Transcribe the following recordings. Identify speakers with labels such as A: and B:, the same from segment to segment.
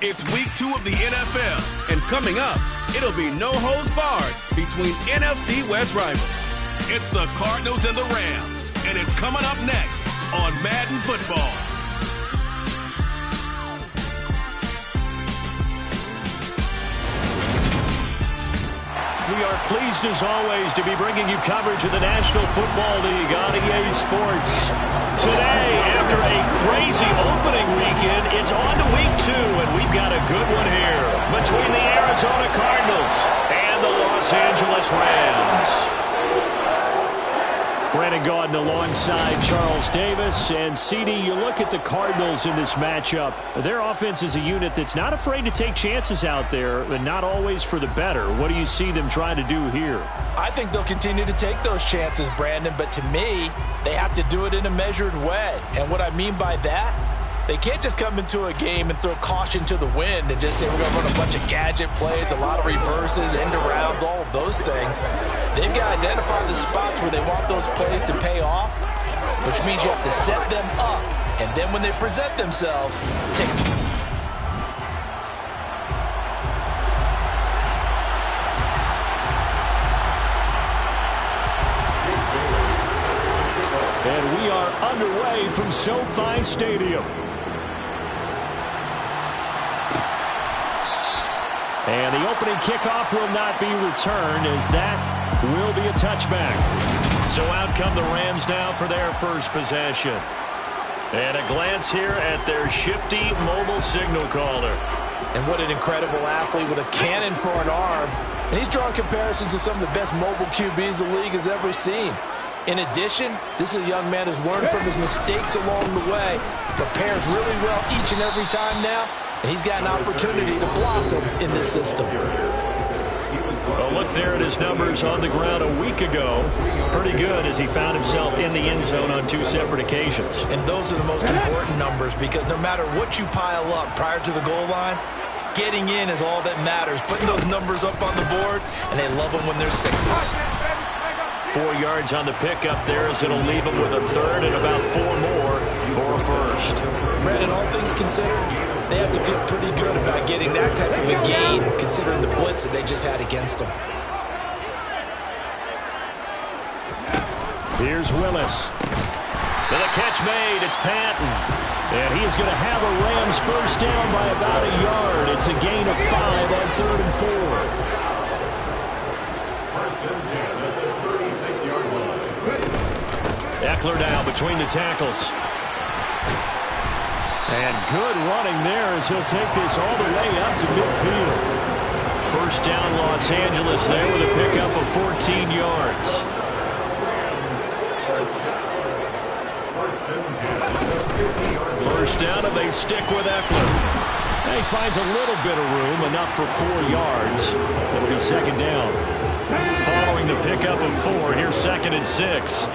A: It's week 2 of the NFL, and coming up, it'll be no holds barred between NFC West rivals. It's the Cardinals and the Rams, and it's coming up next on Madden Football.
B: We are pleased, as always, to be bringing you coverage of the National Football League on EA Sports. Today, after a crazy opening weekend, it's on to week 2, and we've got a good one here between the Arizona Cardinals and the Los Angeles Rams. Brandon Gaudin alongside Charles Davis. And CD, you look at the Cardinals in this matchup. Their offense is a unit that's not afraid to take chances out there, but not always for the better. What do you see them trying to do here?
C: I think they'll continue to take those chances, Brandon, but to me, they have to do it in a measured way. And what I mean by that, they can't just come into a game and throw caution to the wind and just say we're going to run a bunch of gadget plays, a lot of reverses, end arounds, all of those things. They've got to identify the spots where they want those plays to pay off, which means you have to set them up. And then when they present themselves, take
B: And we are underway from SoFi Stadium. And the opening kickoff will not be returned, as that will be a touchback. So out come the Rams now for their first possession. And a glance here at their shifty mobile signal caller.
C: And what an incredible athlete with a cannon for an arm. And he's drawing comparisons to some of the best mobile QBs the league has ever seen. In addition, this is a young man who's learned from his mistakes along the way, prepares really well each and every time now, and he's got an opportunity to blossom in this system.
B: Well, look there at his numbers on the ground a week ago. Pretty good, as he found himself in the end zone on 2 separate occasions.
C: And those are the most important numbers, because no matter what you pile up prior to the goal line, getting in is all that matters. Putting those numbers up on the board, and they love them when they're 6s.
B: 4 yards on the pickup there, as it'll leave him with a third and about 4 more for a first.
C: Brandon, all things considered, they have to feel pretty good about getting that type of a gain, considering the blitz that they just had against them.
B: Here's Willis. And a catch made. It's Patton. And he is going to have a Rams first down by about a yard. It's a gain of 5 on 3rd and 4. Eckler now between the tackles. And good running there, as he'll take this all the way up to midfield. First down, Los Angeles there with a pickup of 14 yards. First down, and they stick with Eckler. And he finds a little bit of room, enough for 4 yards. It'll be second down. Following the pickup of 4, here's 2nd and 6.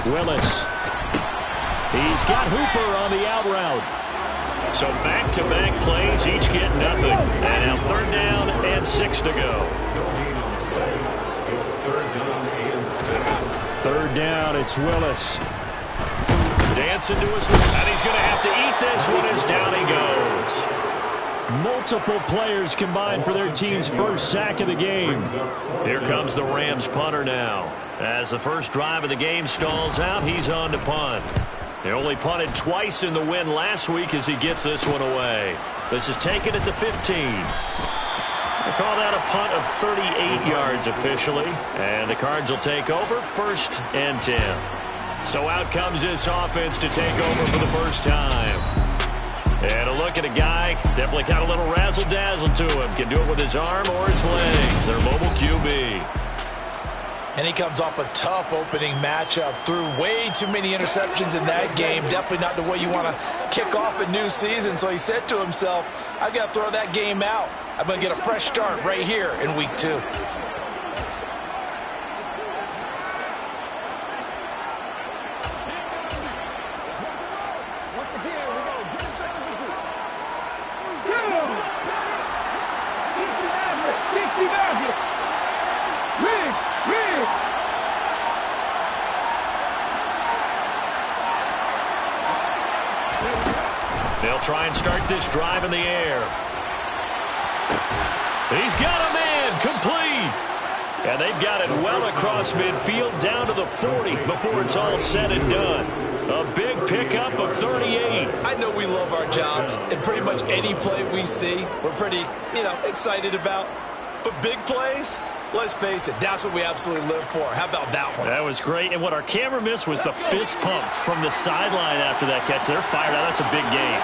B: Willis. He's got Hooper on the out route. So back-to-back plays, each get nothing. And now 3rd down and 6 to go. 3rd down, it's Willis. Dancing to his left, and he's going to have to eat this one as down he goes. Multiple players combined for their team's first sack of the game. Here comes the Rams punter now. As the first drive of the game stalls out, he's on to punt. They only punted twice in the win last week as he gets this one away. This is taken at the 15. They call that a punt of 38 yards officially. And the Cards will take over 1st and 10. So out comes this offense to take over for the first time. And a look at a guy, definitely got a little razzle-dazzle to him. Can do it with his arm or his legs. Their mobile QB.
C: And he comes off a tough opening matchup. Threw way too many interceptions in that game. Definitely not the way you want to kick off a new season. So he said to himself, I've got to throw that game out. I'm going to get a fresh start right here in week 2.
B: They'll try and start this drive in the air. He's got a man, complete. And they've got it well across midfield down to the 40 before it's all said and done. A big pickup of 38.
C: I know we love our jobs, and pretty much any play we see, we're pretty, excited about. But big plays, let's face it, that's what we absolutely live for. How about that one?
B: That was great, and what our camera missed was the fist pump from the sideline after that catch. They're fired out. That's a big game.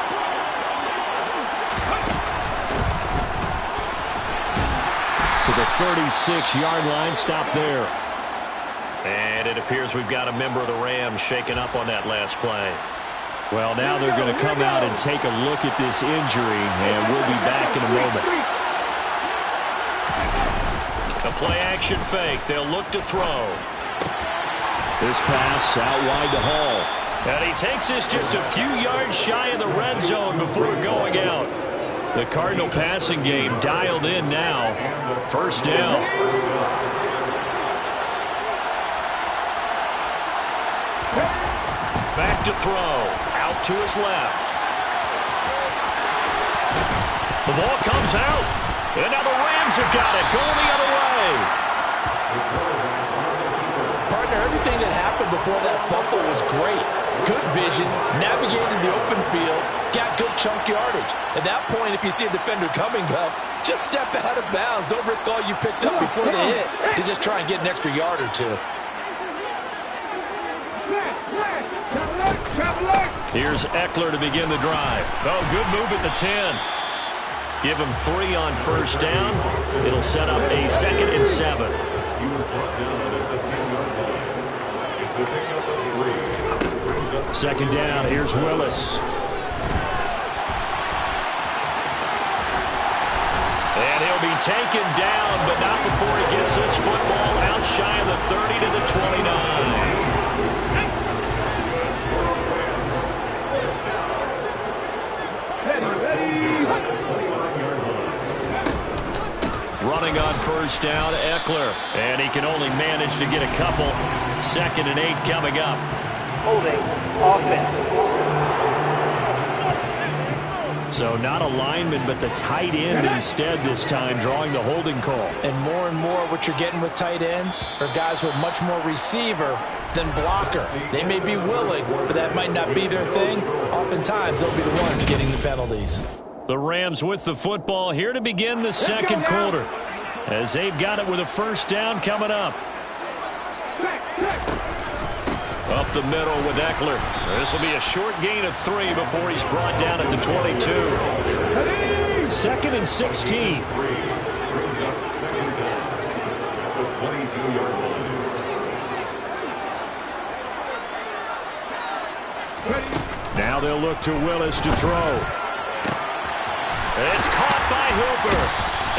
B: To the 36-yard line, stop there. And it appears we've got a member of the Rams shaken up on that last play. Well, now they're going to come out and take a look at this injury, and we'll be back in a moment. The play-action fake. They'll look to throw. This pass out wide to Hall. And he takes this just a few yards shy of the red zone before going out. The Cardinal passing game dialed in now. First down. Back to throw. Out to his left. The ball comes out. And now the Rams have got it. Going the other way.
C: Partner, everything that happened before that fumble was great. Good vision, navigated the open field, got good chunk yardage. At that point, if you see a defender coming up, just step out of bounds. Don't risk all you picked up before they hit to just try and get an extra yard or two.
B: Here's Eckler to begin the drive. Oh, good move at the 10. Give him 3 on first down. It'll set up a 2nd and 7. Second down, here's Willis. And he'll be taken down, but not before he gets this football out shy of the 30 to the 29. Running on first down, Eckler. And he can only manage to get a couple. 2nd and 8 coming up.
D: Holding offense.
B: So not a lineman, but the tight end instead this time, drawing the holding call.
C: And more what you're getting with tight ends are guys who are much more receiver than blocker. They may be willing, but that might not be their thing. Oftentimes, they'll be the ones getting the penalties.
B: The Rams with the football here to begin the second quarter, as they've got it with a first down coming up. Up the middle with Eckler. This will be a short gain of 3 before he's brought down at the 22. 2nd and 16. Now they'll look to Willis to throw. It's caught by Hooper.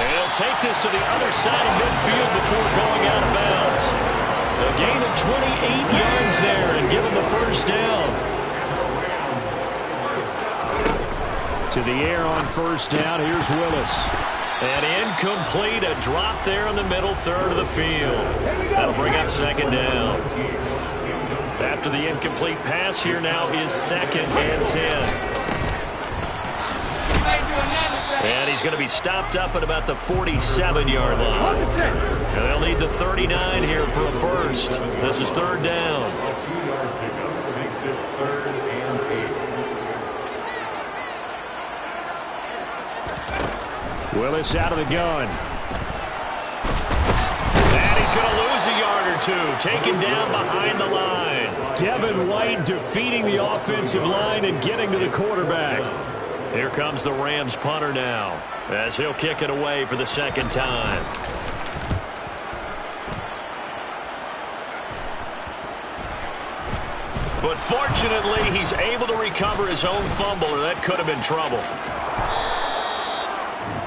B: And he'll take this to the other side of midfield before going out of bounds. A gain of 28 yards there and give him the first down. To the air on first down, here's Willis. And incomplete, a drop there in the middle third of the field. That'll bring up 2nd down. After the incomplete pass, here now is 2nd and 10. And he's going to be stopped up at about the 47-yard line. And they'll need the 39 here for a first. This is 3rd down. Willis out of the gun. And he's going to lose a yard or 2. Taken down behind the line. Devin White defeating the offensive line and getting to the quarterback. Here comes the Rams punter now, as he'll kick it away for the 2nd time. But fortunately, he's able to recover his own fumble, or that could have been trouble.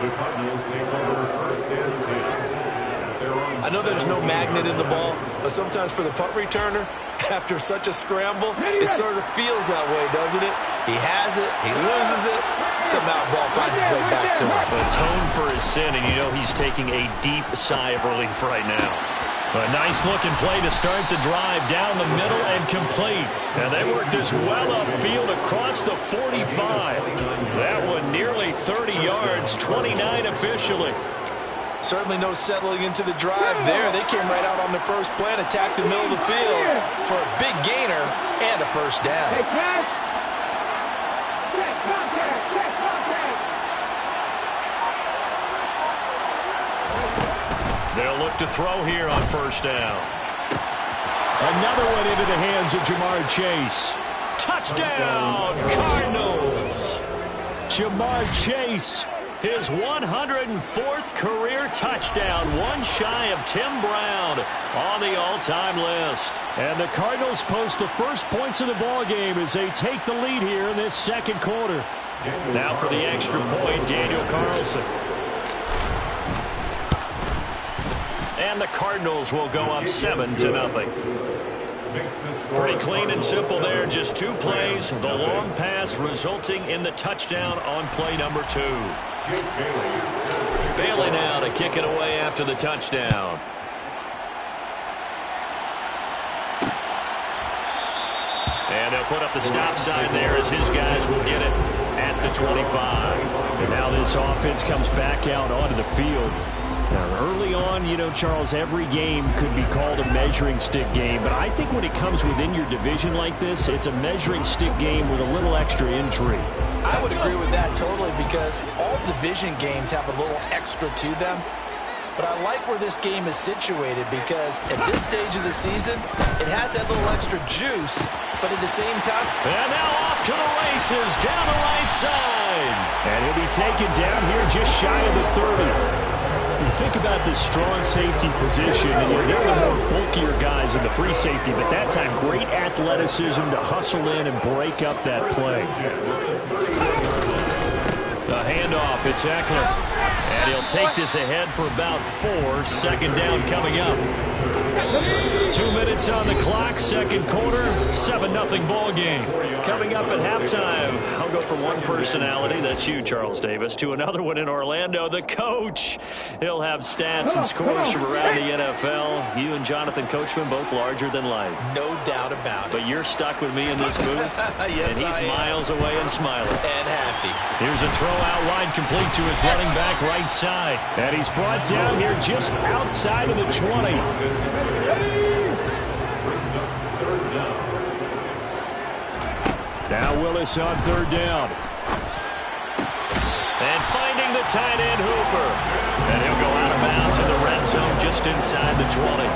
E: The Cardinals take over 1st and 10.
C: I know there's no magnet in the ball, but sometimes for the punt returner, after such a scramble, it sort of feels that way, doesn't it? He has it, he loses it, somehow the ball finds its way back to him.
B: Atone for his sin, and you know he's taking a deep sigh of relief right now. A nice looking play to start the drive down the middle and incomplete. And they work this well upfield across the 45. That one nearly 30 yards, 29 officially.
C: Certainly no settling into the drive there. They came right out on the first play and attacked the middle of the field for a big gainer and a first down.
B: They'll look to throw here on first down. Another one into the hands of Jamar Chase. Touchdown, Cardinals! Jamar Chase, his 104th career touchdown, one shy of Tim Brown on the all-time list. And the Cardinals post the first points of the ball game as they take the lead here in this second quarter. Now for the extra point, Daniel Carlson. And the Cardinals will go up 7-0. Pretty clean and simple there. Just two plays. The long pass resulting in the touchdown on play number 2. Bailey now to kick it away after the touchdown. And they'll put up the stop sign there as his guys will get it at the 25. And now this offense comes back out onto the field. Now, early on, you know, Charles, every game could be called a measuring stick game, but I think when it comes within your division like this, it's a measuring stick game with a little extra intrigue.
C: I would agree with that totally because all division games have a little extra to them. But I like where this game is situated because at this stage of the season, it has that little extra juice, but at the same time...
B: And now off to the races down the right side. And he'll be taken down here just shy of the 30. You think about this strong safety position, and they're the more bulkier guys in the free safety, but that time great athleticism to hustle in and break up that play. The handoff, it's Eckler. And he'll take this ahead for about 4. Second down coming up. 2 minutes on the clock, second quarter, 7-0 ball game. Coming up at halftime, I'll go from one personality, that's you, Charles Davis, to another one in Orlando, the coach. He'll have stats and scores from around the NFL. You and Jonathan Coachman, both larger than life.
C: No doubt about it.
B: But you're stuck with me in this booth,
C: yes,
B: and he's miles away and smiling.
C: And happy.
B: Here's a throw out wide, complete to his running back right side. And he's brought down here just outside of the 20. Now Willis on third down. And finding the tight end Hooper. And he'll go out of bounds in the red zone just inside the 20.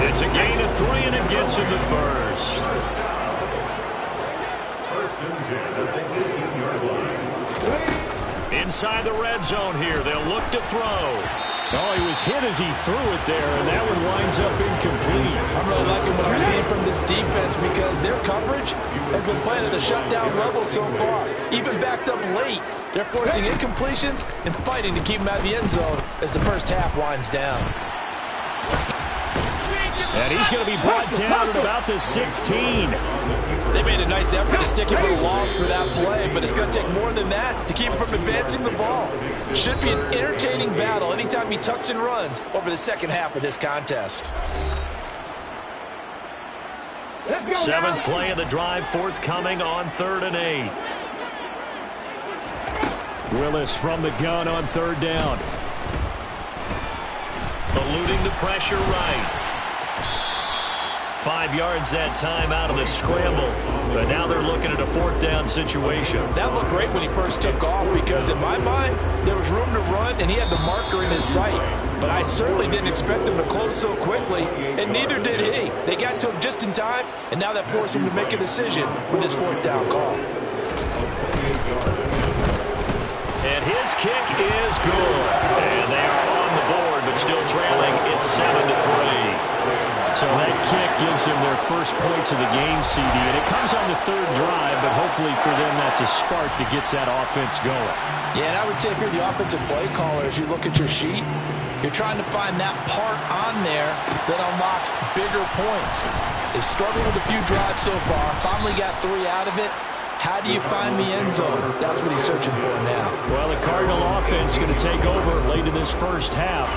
B: It's a gain of 3 and it gets him the first.
E: First and 10 at the 18-yard line.
B: Inside the red zone here, they'll look to throw. Oh, he was hit as he threw it there, and that one winds up incomplete.
C: I'm really liking what I'm seeing from this defense because their coverage has been playing at a shutdown level so far. Even backed up late, they're forcing incompletions and fighting to keep them out of the end zone as the first half winds down.
B: And he's going to be brought down at about the 16.
C: They made a nice effort to stick him with a loss for that play, but it's going to take more than that to keep him from advancing the ball. Should be an entertaining battle anytime he tucks and runs over the second half of this contest.
B: 7th play of the drive, forthcoming on 3rd and 8. Willis from the gun on 3rd down. Eluding the pressure right. 5 yards that time out of the scramble. But now they're looking at a 4th down situation.
C: That looked great when he first took off because in my mind, there was room to run and he had the marker in his sight. But I certainly didn't expect him to close so quickly, and neither did he. They got to him just in time, and now that forced him to make a decision with his 4th down call.
B: And his kick is good. And they are on the board, but still trailing. It's 7-3. So that kick gives them their first points of the game, CD, and it comes on the 3rd drive, but hopefully for them that's a spark that gets that offense going.
C: Yeah, and I would say if you're the offensive play caller, as you look at your sheet, you're trying to find that part on there that unlocks bigger points. They've struggled with a few drives so far, finally got 3 out of it. How do you find the end zone? That's what he's searching for now.
B: Well, the Cardinal offense is going to take over late in this first half.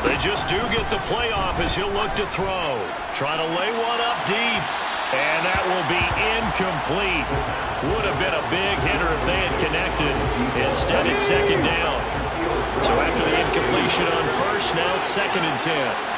B: They just do get the playoff as he'll look to throw. Trying to lay one up deep. And that will be incomplete. Would have been a big hitter if they had connected. Instead, it's second down. So after the incompletion on first, now second and 10.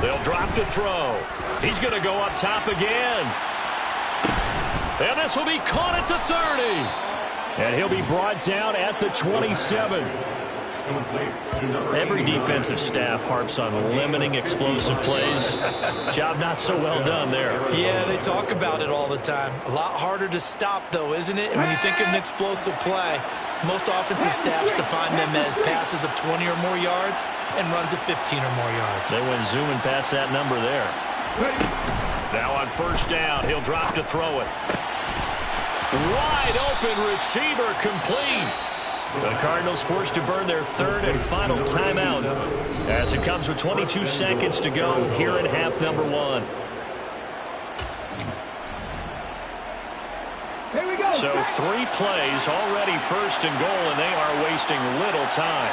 B: They'll drop to throw. He's going to go up top again. And this will be caught at the 30. And he'll be brought down at the 27. Every defensive staff harps on limiting explosive plays. Job not so well done there.
C: Yeah, they talk about it all the time. A lot harder to stop, though, isn't it? And when you think of an explosive play, most offensive staffs define them as passes of 20 or more yards and runs of 15 or more yards.
B: They went zooming past that number there. Now on first down, he'll drop to throw it. Wide open receiver, complete. The Cardinals forced to burn their third and final timeout as it comes with 22 seconds to go here in half number one. So 3 plays already first and goal, and they are wasting little time.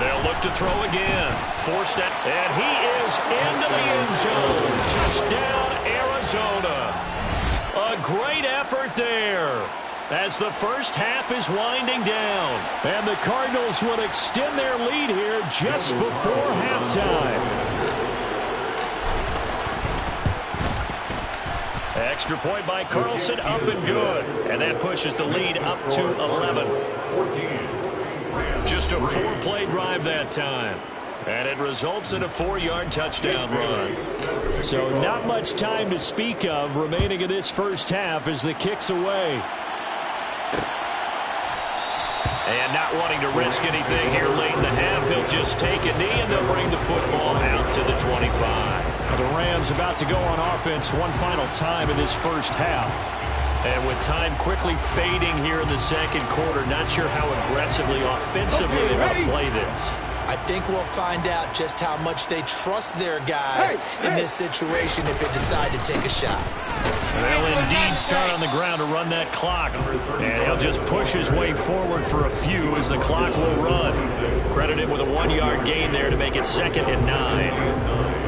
B: They'll look to throw again. Forced it, and he is into the end zone. Touchdown, Arizona. A great effort there as the first half is winding down. And the Cardinals will extend their lead here just before halftime. Extra point by Carlson, up and good. And that pushes the lead up to 11. Just a 4-play drive that time. And it results in a 4-yard touchdown run. So not much time to speak of remaining in this first half as the kick's away. And not wanting to risk anything here late in the half, he'll just take a knee and they'll bring the football out to the 25.
F: The Rams about to go on offense one final time in this first half.
B: And with time quickly fading here in the second quarter, not sure how aggressively, offensively they want to play this.
C: I think we'll find out just how much they trust their guys in this situation if they decide to take a shot.
B: They'll indeed start on the ground to run that clock. And he'll just push his way forward for a few as the clock will run. Credit him with a 1-yard gain there to make it 2nd and 9.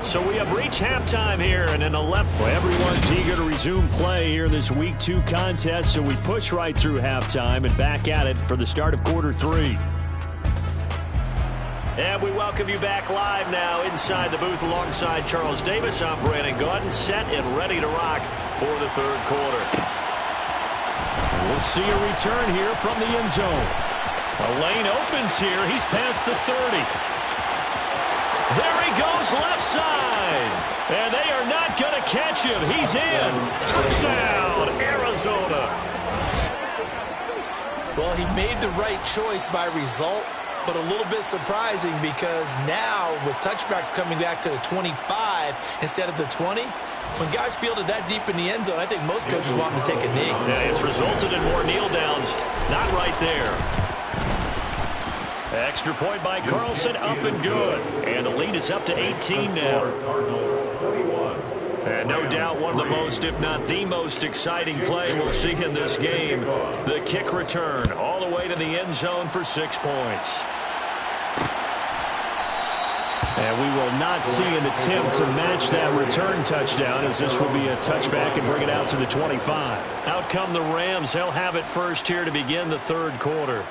B: So we have reached halftime here, and in the left.
F: Well, everyone's eager to resume play here in this Week 2 contest, so we push right through halftime and back at it for the start of quarter 3.
B: And we welcome you back live now inside the booth alongside Charles Davis. I'm Brandon Gaudin, set and ready to rock for the third quarter.
F: We'll see a return here from the end zone.
B: A lane opens here. He's past the 30. There he goes left side. And they are not going to catch him. He's in. Touchdown, Arizona.
C: Well, he made the right choice by result, but a little bit surprising because now with touchbacks coming back to the 25 instead of the 20, when guys fielded that deep in the end zone, I think most coaches want them to take a knee.
B: Yeah, it's resulted in more kneel downs. Not right there. Extra point by Carlson, up and good. And the lead is up to 18 now. And no doubt one of the most, if not the most exciting play we'll see in this game. The kick return all the way to the end zone for 6 points.
F: And we will not see an attempt to match that return touchdown, as this will be a touchback and bring it out to the 25.
B: Out come the Rams. They'll have it first here to begin the third quarter.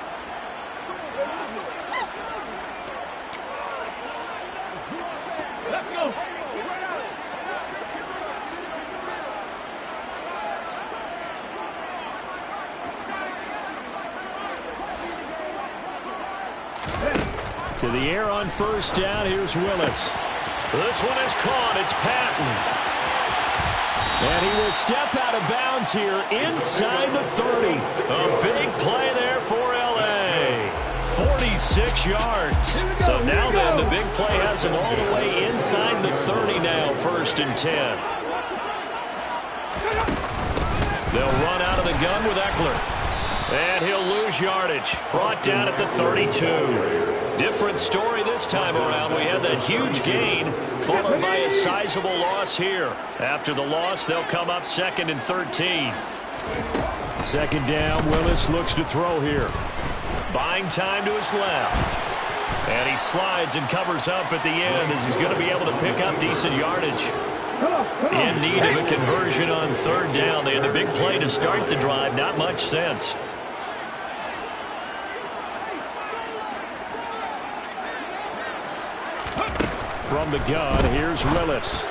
F: To the air on first down. Here's Willis.
B: This one is caught. It's Patton.
F: And he will step out of bounds here inside the 30.
B: A big play there for L.A. 46 yards. So now then the the big play has him all the way inside the 30 now, 1st and 10. They'll run out of the gun with Eckler. And he'll lose yardage. Brought down at the 32. Different story this time around. We had that huge gain, followed by a sizable loss here. After the loss, they'll come up 2nd and 13.
F: 2nd down, Willis looks to throw here.
B: Buying time to his left. And he slides and covers up at the end as he's going to be able to pick up decent yardage. In need of a conversion on 3rd down. They had the big play to start the drive. Not much sense.
F: From the gun, here's Willis.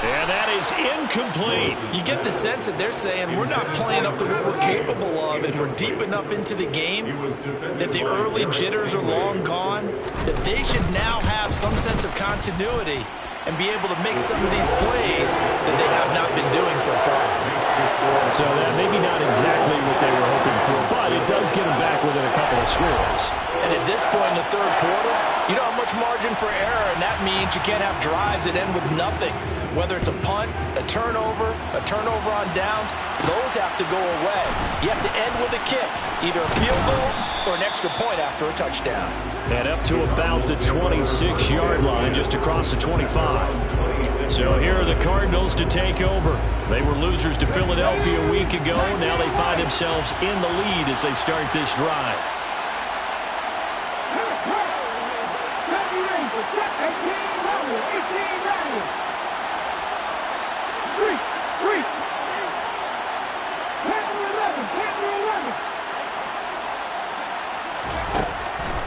B: And that is incomplete.
C: You get the sense that they're saying we're not playing up to what we're capable of, and we're deep enough into the game that the early jitters are long gone, that they should now have some sense of continuity and be able to make some of these plays that they have not been doing so far.
F: So that maybe not exactly what they were hoping for, but it does get them back within a couple of scores.
C: And at this point in the 3rd quarter, you don't have much margin for error, and that means you can't have drives that end with nothing. Whether it's a punt, a turnover on downs, those have to go away. You have to end with a kick, either a field goal or an extra point after a touchdown.
F: And up to about the 26-yard line, just across the 25.
B: So here are the Cardinals to take over. They were losers to Philadelphia a week ago. Now they find themselves in the lead as they start this drive.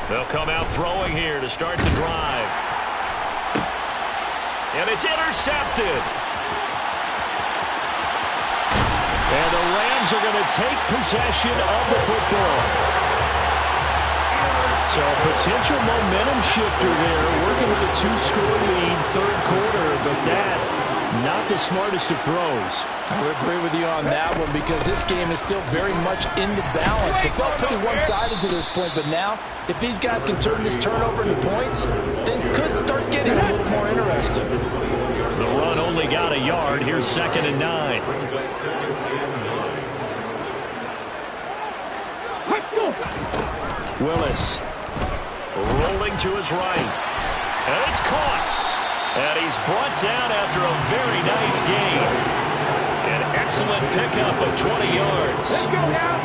B: They'll come out throwing here to start the drive. And it's intercepted.
F: And the Rams are going to take possession of the football. So a potential momentum shifter there, working with a 2-score lead, 3rd quarter, but that, not the smartest of throws.
C: I would agree with you on that one because this game is still very much in the balance. It felt pretty one-sided to this point, but now, if these guys can turn this turnover into points, things could start getting a little more interesting.
B: The run only got a yard. Here's 2nd and 9.
F: Willis.
B: Rolling to his right. And it's caught. And he's brought down after a very nice gain. An excellent pickup of 20 yards.
D: Let's go now.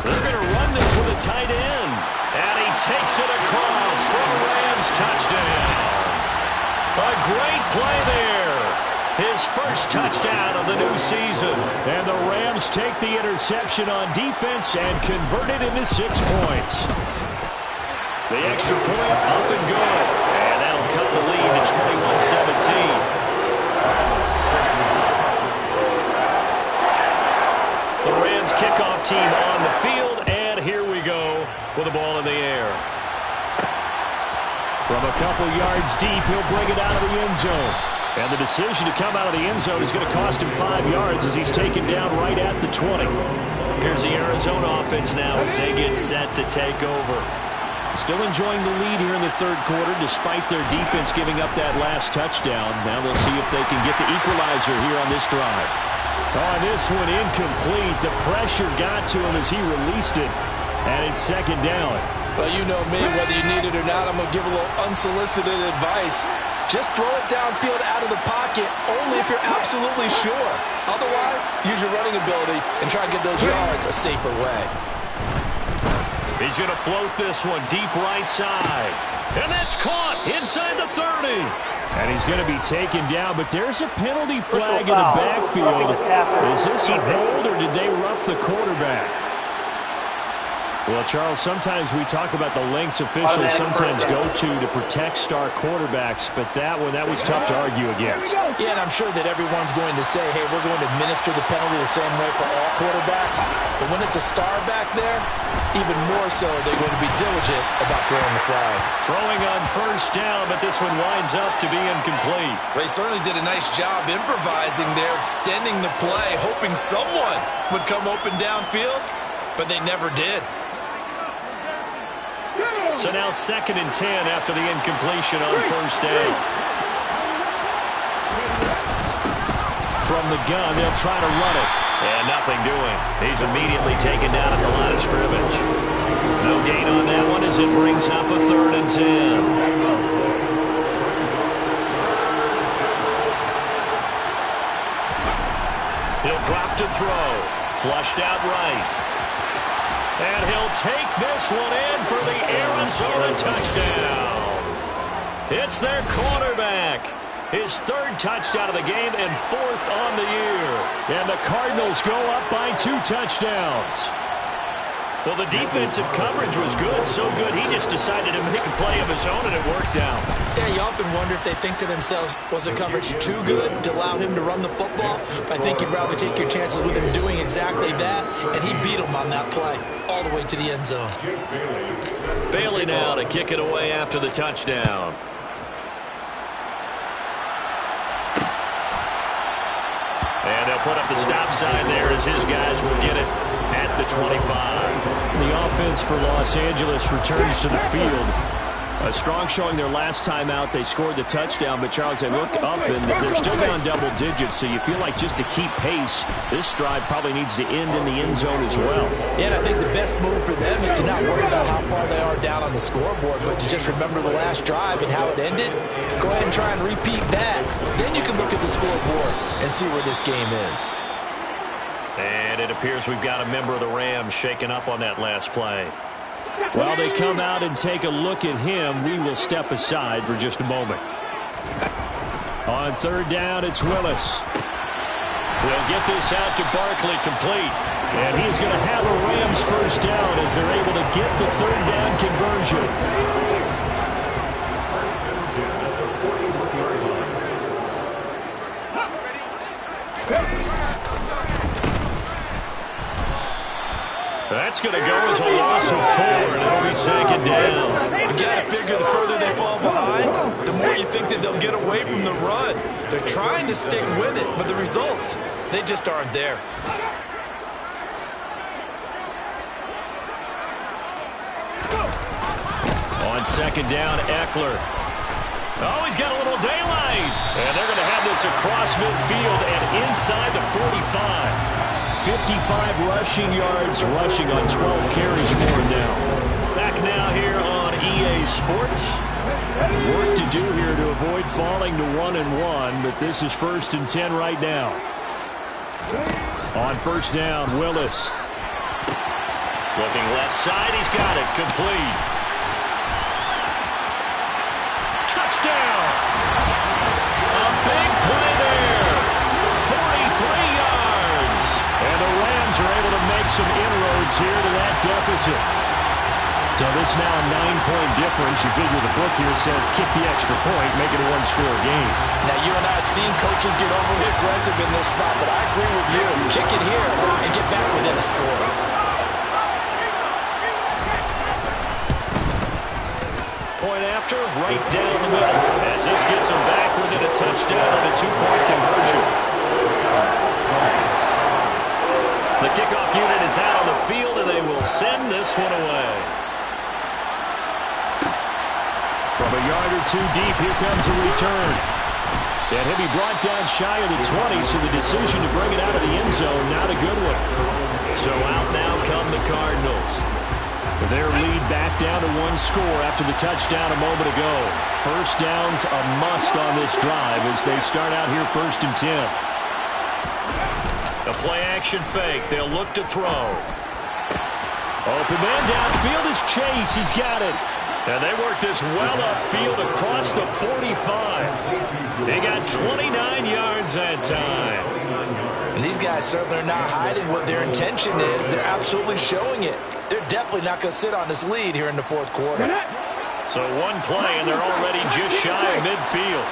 B: They're going to run this with a tight end. And he takes it across for a Rams touchdown. A great play there. His first touchdown of the new season.
F: And the Rams take the interception on defense and convert it into 6 points.
B: The extra point up and good. And that'll cut the lead to 21-17. The Rams kickoff team on the field. And here we go with the ball in the air.
F: From a couple yards deep, he'll bring it out of the end zone. And the decision to come out of the end zone is going to cost him 5 yards as he's taken down right at the 20.
B: Here's the Arizona offense now as they get set to take over.
F: Still enjoying the lead here in the 3rd quarter despite their defense giving up that last touchdown. Now they'll see if they can get the equalizer here on this drive. On this one, incomplete. The pressure got to him as he released it. And it's 2nd down.
C: Well, you know me, whether you need it or not, I'm going to give a little unsolicited advice. Just throw it downfield out of the pocket only if you're absolutely sure. Otherwise, use your running ability and try to get those yards a safer way.
B: He's going to float this one deep right side. And that's caught inside the 30.
F: And he's going to be taken down, but there's a penalty flag in the backfield. Is this a hold or did they rough the quarterback? Well, Charles, sometimes we talk about the lengths officials sometimes go to protect star quarterbacks, but that was tough to argue against.
C: Yeah, and I'm sure that everyone's going to say, hey, we're going to administer the penalty the same way for all quarterbacks. But when it's a star back there, even more so, they're going to be diligent about throwing the flag.
F: Throwing on first down, but this one winds up to be incomplete.
C: Well, he certainly did a nice job improvising there, extending the play, hoping someone would come open downfield, but they never did.
F: So now 2nd and 10 after the incompletion on first down. From the gun, they'll try to run it. And nothing doing. He's immediately taken down at the line of scrimmage. No gain on that one as it brings up a 3rd and 10. He'll drop to throw. Flushed out right. And he'll take this one in for the Arizona touchdown. It's their quarterback. His 3rd touchdown of the game and 4th on the year. And the Cardinals go up by 2 touchdowns. Well, the defensive coverage was good, so good he just decided to make a play of his own, and it worked out.
C: Yeah, you often wonder if they think to themselves, was the coverage too good to allow him to run the football? I think you'd rather take your chances with him doing exactly that, and he beat him on that play all the way to the end zone.
F: Bailey now to kick it away after the touchdown. And they'll put up the stop sign there as his guys will get it at the 25. The offense for Los Angeles returns to the field. A strong showing their last time out. They scored the touchdown, but Charles, they look up and they're still down double digits, so you feel like just to keep pace, this drive probably needs to end in the end zone as well.
C: Yeah, and I think the best move for them is to not worry about how far they are down on the scoreboard, but to just remember the last drive and how it ended. Go ahead and try and repeat that. Then you can look at the scoreboard and see where this game is.
F: And it appears we've got a member of the Rams shaken up on that last play. While they come out and take a look at him, we will step aside for just a moment. On 3rd down, it's Willis. They'll get this out to Barkley complete. And he's going to have a Rams first down as they're able to get the 3rd down conversion. That's going to go as a loss of 4, and it'll be 2nd down.
C: You got to figure the further they fall behind, the more you think that they'll get away from the run. They're trying to stick with it, but the results, they just aren't there.
F: On 2nd down, Eckler. Oh, he's got a little daylight. And they're going to have this across midfield and inside the 45. 55 rushing yards, rushing on 12 carries for him now. Back now here on EA Sports. Work to do here to avoid falling to 1-1, but this is 1st and 10 right now. On 1st down, Willis. Looking left side, he's got it, complete. Touchdown! A big play there. 43 yards. And the Rams are able to make some inroads here to that deficit. So this now a 9-point difference. You figure the book here says kick the extra point, make it a 1-score game.
C: Now, you and I have seen coaches get overly aggressive in this spot, but I agree with you. Kick it here and get back within a score.
F: Point after, right down the middle. As this gets them back within a touchdown on a 2-point conversion. The kickoff unit is out on the field, and they will send this one away. From a yard or 2 deep, here comes a return. And he'll be brought down shy of the 20, so the decision to bring it out of the end zone, not a good one. So out now come the Cardinals. Their lead back down to 1 score after the touchdown a moment ago. First down's a must on this drive as they start out here 1st and 10. A play-action fake. They'll look to throw. Open man downfield is Chase. He's got it. And they work this well upfield across the 45. They got 29 yards that time.
C: And these guys certainly are not hiding what their intention is. They're absolutely showing it. They're definitely not going to sit on this lead here in the fourth quarter.
B: So one play, and they're already just shy of midfield.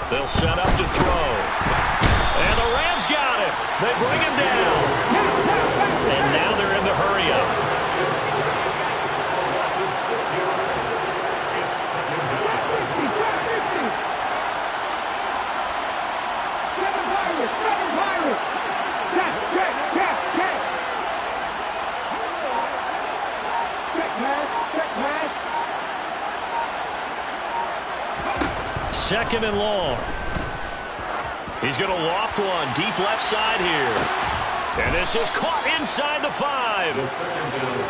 B: They'll set up to throw. And the Rams got him. They bring him down. And now they're in the hurry-up. Second and long. He's going to loft one deep left side here. And this is caught inside the 5.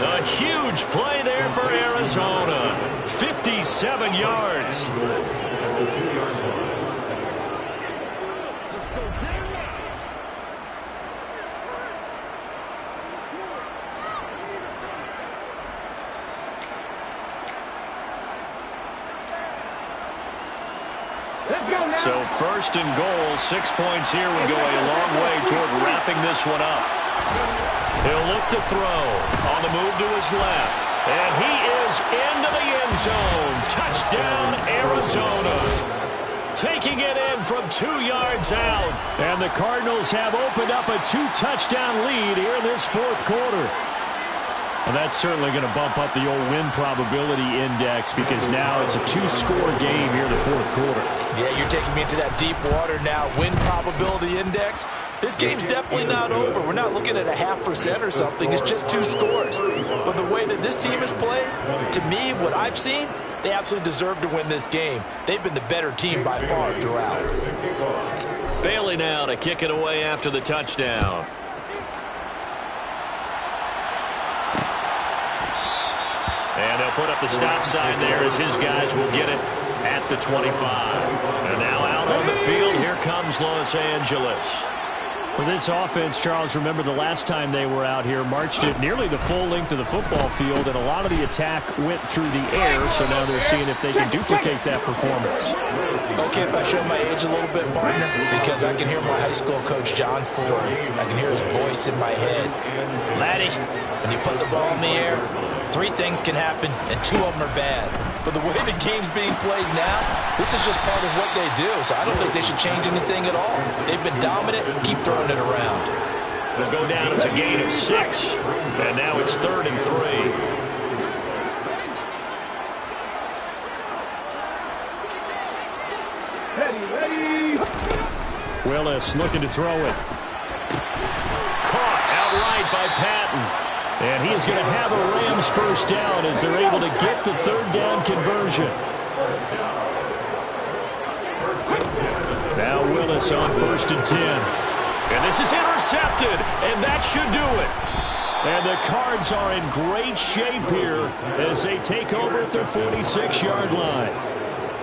B: A huge play there for Arizona. 57 yards. So first and goal, 6 points here would go a long way toward wrapping this one up. He'll look to throw on the move to his left. And he is into the end zone. Touchdown, Arizona. Taking it in from 2 yards out.
F: And the Cardinals have opened up a 2-touchdown lead here in this fourth quarter. Well, that's certainly going to bump up the old win probability index because now it's a 2-score game here in the fourth quarter.
C: Yeah, you're taking me into that deep water now. Win probability index. This game's definitely not over. We're not looking at a 0.5% or something. It's just 2 scores. But the way that this team has played, to me, what I've seen, they absolutely deserve to win this game. They've been the better team by far throughout.
B: Bailey now to kick it away after the touchdown. And they'll put up the stop sign there as his guys will get it at the 25. And now out on the field, here comes Los Angeles.
F: For this offense, Charles, remember the last time they were out here, marched it nearly the full length of the football field, and a lot of the attack went through the air, so now they're seeing if they can duplicate that performance.
C: Okay, if I show my age a little bit, partner, because I can hear my high school coach, John Ford. I can hear his voice in my head. Laddie, when you put the ball in the air, 3 things can happen, and 2 of them are bad. But the way the game's being played now, this is just part of what they do. So I don't think they should change anything at all. They've been dominant. Keep throwing it around.
B: They'll go down as a gain of 6. And now it's 3rd and 3.
F: Willis looking to throw it.
B: Caught outright by Patton.
F: And he is going to have a Rams first down as they're able to get the 3rd down conversion. Now Willis on 1st and 10.
B: And this is intercepted, and that should do it.
F: And the Cards are in great shape here as they take over at their 46-yard line.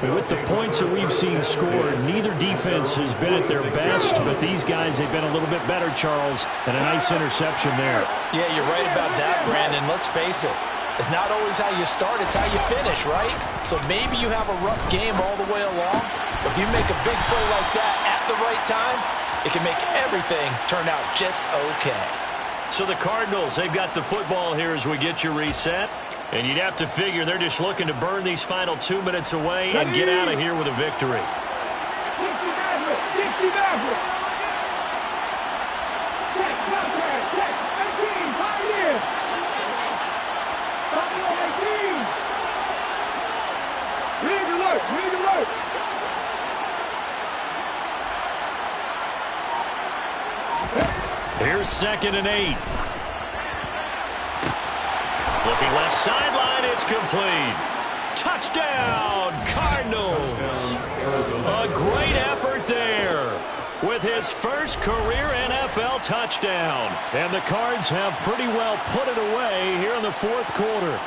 F: With the points that we've seen scored, neither defense has been at their best, but these guys have been a little bit better, Charles, and a nice interception there.
C: Yeah, you're right about that, Brandon. Let's face it. It's not always how you start, it's how you finish, right? So maybe you have a rough game all the way along, but if you make a big play like that at the right time, it can make everything turn out just okay.
B: So the Cardinals, they've got the football here as we get you reset. And you'd have to figure they're just looking to burn these final 2 minutes away and get out of here with a victory. Here's 2nd and 8. Looking left sideline, it's complete. Touchdown, Cardinals. A great effort there with his first career NFL touchdown.
F: And the Cards have pretty well put it away here in the fourth quarter.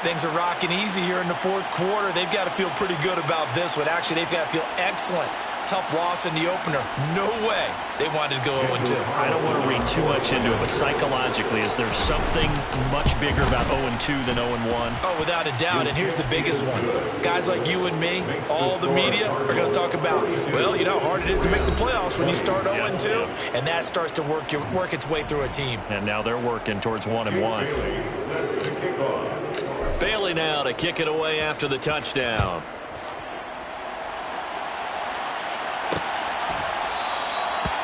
C: Things are rocking easy here in the fourth quarter. They've got to feel pretty good about this one. Actually, they've got to feel excellent tough loss in the opener. No way they wanted to go 0-2.
B: I don't want to read too much into it, but psychologically, is there something much bigger about 0-2 than 0-1?
C: Oh, without a doubt, and here's the biggest one. Guys like you and me, all the media, are going to talk about, well, you know how hard it is to make the playoffs when you start 0-2, and that starts to work its way through a team.
B: And now they're working towards 1-1. Bailey now to kick it away after the touchdown.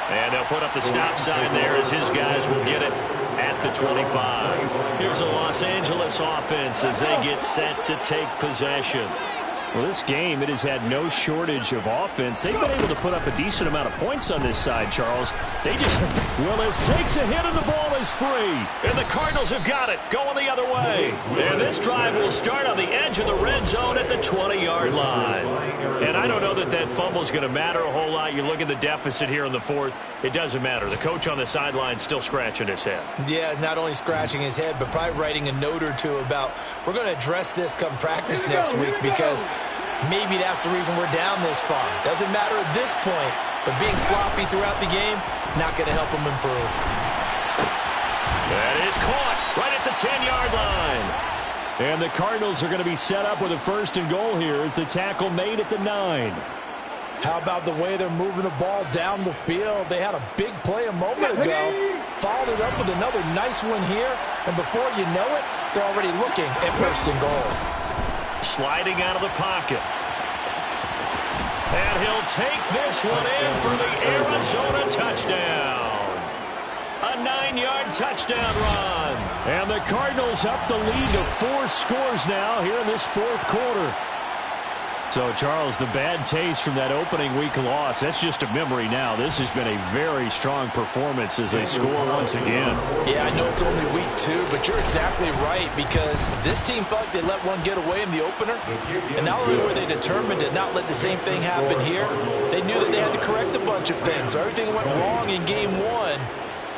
B: And they'll put up the stop sign there as his guys will get it at the 25. Here's a Los Angeles offense as they get set to take possession.
F: Well, this game, it has had no shortage of offense. They've been able to put up a decent amount of points on this side, Charles. They just... Willis takes a hit and the ball is free.
B: And the Cardinals have got it, going the other way. And this drive will start on the edge of the red zone at the 20-yard line. And I don't know that that fumble is going to matter a whole lot. You look at the deficit here in the fourth, it doesn't matter. The coach on the sideline still scratching his head.
C: Yeah, not only scratching his head, but probably writing a note or two about, we're going to address this come practice next week, because maybe that's the reason we're down this far. Doesn't matter at this point, but being sloppy throughout the game, not going to help them improve.
B: That is caught right at the 10-yard line.
F: And the Cardinals are going to be set up with a 1st and goal here as the tackle made at the 9.
C: How about the way they're moving the ball down the field? They had a big play a moment ago, followed it up with another nice one here, and before you know it, they're already looking at 1st and goal.
B: Sliding out of the pocket. And he'll take this one in for the Arizona touchdown. A 9-yard touchdown run.
F: And the Cardinals up the lead to 4 scores now here in this 4th quarter. So, Charles, the bad taste from that opening week loss, that's just a memory now. This has been a very strong performance as they score once again.
C: Yeah, I know it's only week 2, but you're exactly right, because this team felt like they let one get away in the opener. And not only were they determined to not let the same thing happen here, they knew that they had to correct a bunch of things. So everything went wrong in game 1.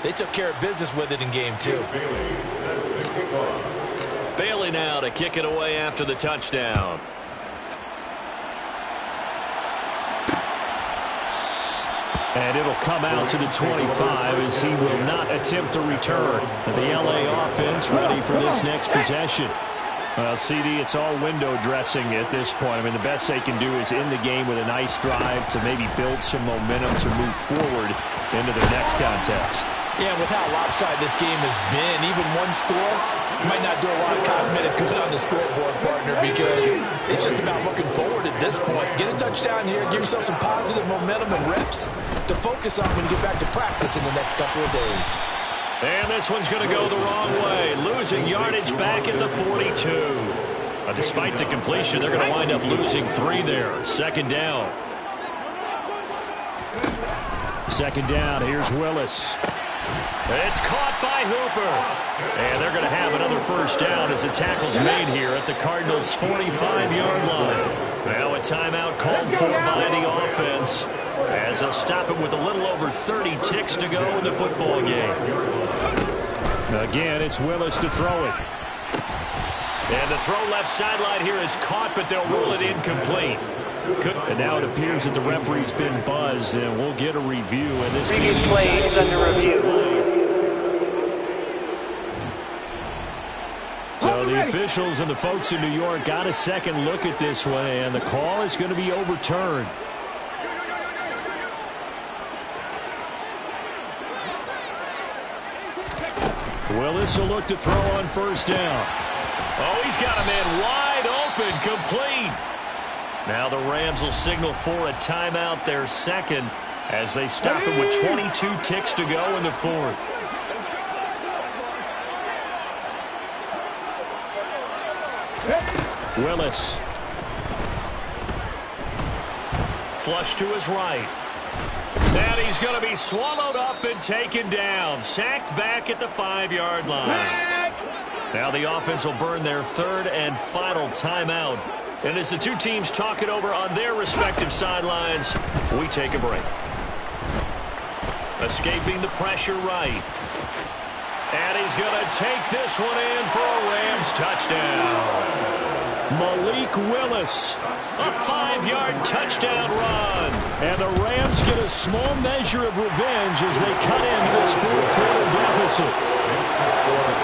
C: They took care of business with it in game 2.
B: Bailey now to kick it away after the touchdown.
F: And it'll come out to the 25 as he will not attempt to return. The LA offense ready for this next possession. Well, CD, it's all window dressing at this point. I mean, the best they can do is end the game with a nice drive to maybe build some momentum to move forward into the next contest.
C: Yeah, with how lopsided this game has been, even one score might not do a lot of cosmetic good on the scoreboard, partner, because it's just about looking forward at this point. Get a touchdown here, give yourself some positive momentum and reps to focus on when you get back to practice in the next couple of days.
B: And this one's going to go the wrong way, losing yardage back at the 42. Despite the completion, they're going to wind up losing 3 there. 2nd down.
F: 2nd down, here's Willis.
B: It's caught by Hooper. And they're going to have another 1st down as the tackle's made here at the Cardinals' 45-yard line. Now a timeout called for by the offense as they'll stop it with a little over 30 ticks to go in the football game.
F: Again, it's Willis to throw it.
B: And the throw left sideline here is caught, but they'll rule it incomplete.
F: And now it appears that the referee's been buzzed, and we'll get a review. And this
D: previous play is under review.
F: So the officials and the folks in New York got a second look at this one, and the call is going to be overturned. Willis will look to throw on 1st down.
B: Oh, he's got a man wide open, complete. Now the Rams will signal for a timeout, their 2nd, as they stop it with 22 ticks to go in the 4th.
F: Willis.
B: Flush to his right. And he's going to be swallowed up and taken down. Sacked back at the 5-yard line. Now the offense will burn their 3rd and final timeout. And as the two teams talk it over on their respective sidelines, we take a break. Escaping the pressure right. And he's going to take this one in for a Rams touchdown. Malik Willis, a 5-yard touchdown run. And the Rams get a small measure of revenge as they cut into this fourth-quarter deficit.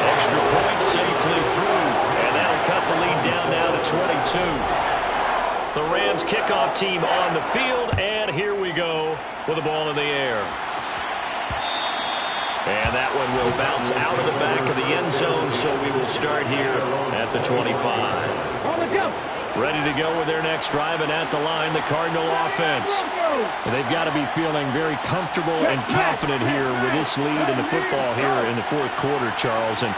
B: Extra point safely through, and that'll cut the lead down now to 22. The Rams kickoff team on the field, and here we go with the ball in the air. And that one will bounce out of the back of the end zone, so we will start here at the 25. Ready to go with their next drive, and at the line, the Cardinal offense. And they've got to be feeling very comfortable and confident here with this lead in the football here in the fourth quarter, Charles. And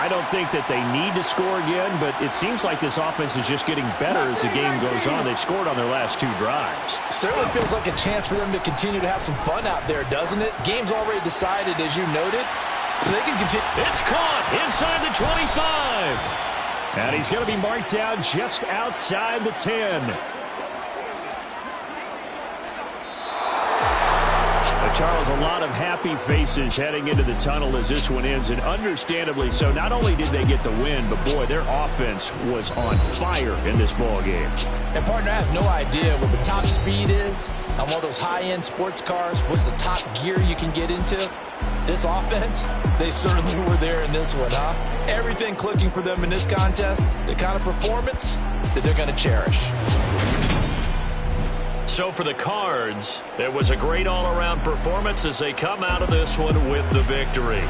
B: I don't think that they need to score again, but it seems like this offense is just getting better as the game goes on. They've scored on their last 2 drives.
C: Certainly feels like a chance for them to continue to have some fun out there, doesn't it? Game's already decided, as you noted, so they can continue.
B: It's caught inside the 25. And he's going to be marked down just outside the 10. Charles, a lot of happy faces heading into the tunnel as this one ends, and understandably so. Not only did they get the win, but, boy, their offense was on fire in this ball game.
C: And, partner, I have no idea what the top speed is on one of those high-end sports cars. What's the top gear you can get into? This offense, they certainly were there in this one, huh? Everything clicking for them in this contest, the kind of performance that they're going to cherish.
B: So for the Cards, it was a great all-around performance as they come out of this one with the victory.